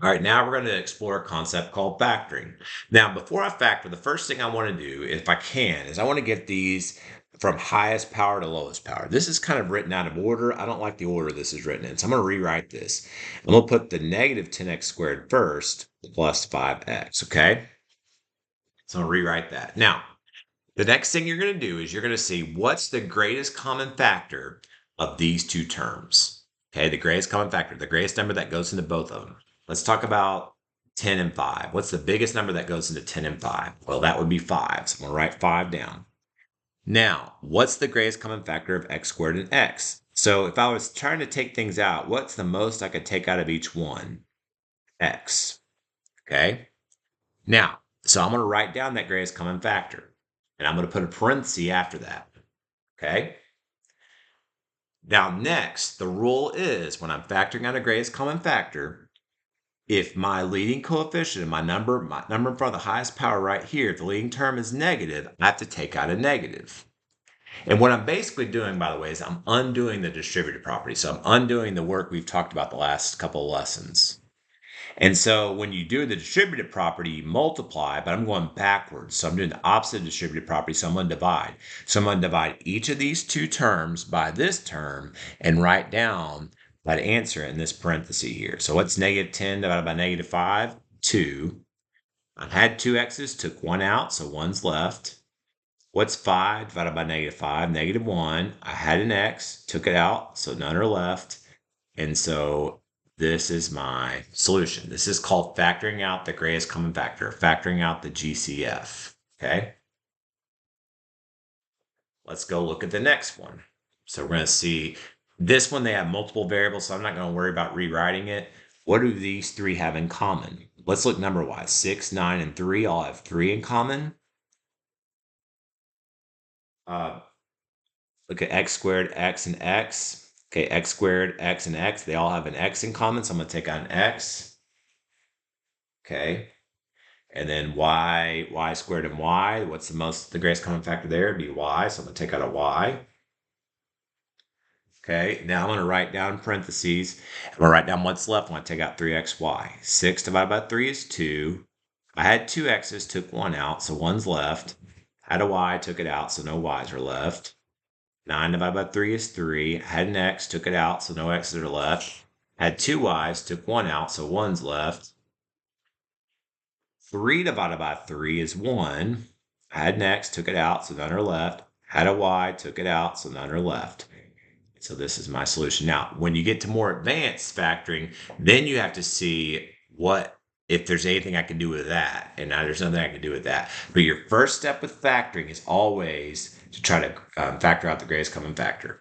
All right, now we're going to explore a concept called factoring. Now, before I factor, the first thing I want to do, if I can, is I want to get these from highest power to lowest power. This is kind of written out of order. I don't like the order this is written in, so I'm going to rewrite this. I'm going to put the negative 10x squared first plus 5x, okay? So I'm going to rewrite that. Now, the next thing you're going to do is you're going to see what's the greatest common factor of these two terms. Okay, the greatest common factor, the greatest number that goes into both of them. Let's talk about 10 and 5. What's the biggest number that goes into 10 and 5? Well, that would be 5. So I'm going to write 5 down. Now, what's the greatest common factor of x squared and x? So if I was trying to take things out, what's the most I could take out of each one? X. Okay. Now, so I'm going to write down that greatest common factor. And I'm going to put a parenthesis after that. Okay. Now, next, the rule is when I'm factoring out a greatest common factor, if my leading coefficient, my number in front of the highest power right here, if the leading term is negative, I have to take out a negative. And what I'm basically doing, by the way, is I'm undoing the distributive property. So I'm undoing the work we've talked about the last couple of lessons. And so when you do the distributive property, you multiply, but I'm going backwards. So I'm doing the opposite of distributive property. So I'm going to divide. So I'm going to divide each of these two terms by this term and write down that answer in this parenthesis here. So what's negative 10 divided by negative 5? 2. I had two x's, took one out, so one's left. What's 5 divided by negative 5? Negative 1. I had an x, took it out, so none are left. And so this is my solution. This is called factoring out the greatest common factor, factoring out the GCF, okay? Let's go look at the next one. So we're going to see this one, they have multiple variables, so I'm not going to worry about rewriting it. What do these three have in common? Let's look number-wise. 6, 9, and 3 all have 3 in common. Look at x squared, x, and x. Okay, x squared, x, and x, they all have an x in common, so I'm going to take out an x. Okay, and then y squared and y, what's the greatest common factor there? It'd be y, so I'm going to take out a y. Okay, now I'm going to write down parentheses. I'm going to write down what's left. I'm going to take out 3xy. 6 divided by 3 is 2. I had two x's, took one out, so one's left. Had a y, took it out, so no y's are left. 9 divided by 3 is 3. Had an x, took it out, so no x's are left. Had two y's, took one out, so one's left. 3 divided by 3 is 1. Had an x, took it out, so none are left. Had a y, took it out, so none are left. So this is my solution. Now, when you get to more advanced factoring, then you have to see if there's anything I can do with that. And now there's nothing I can do with that. But your first step with factoring is always to try to factor out the greatest common factor.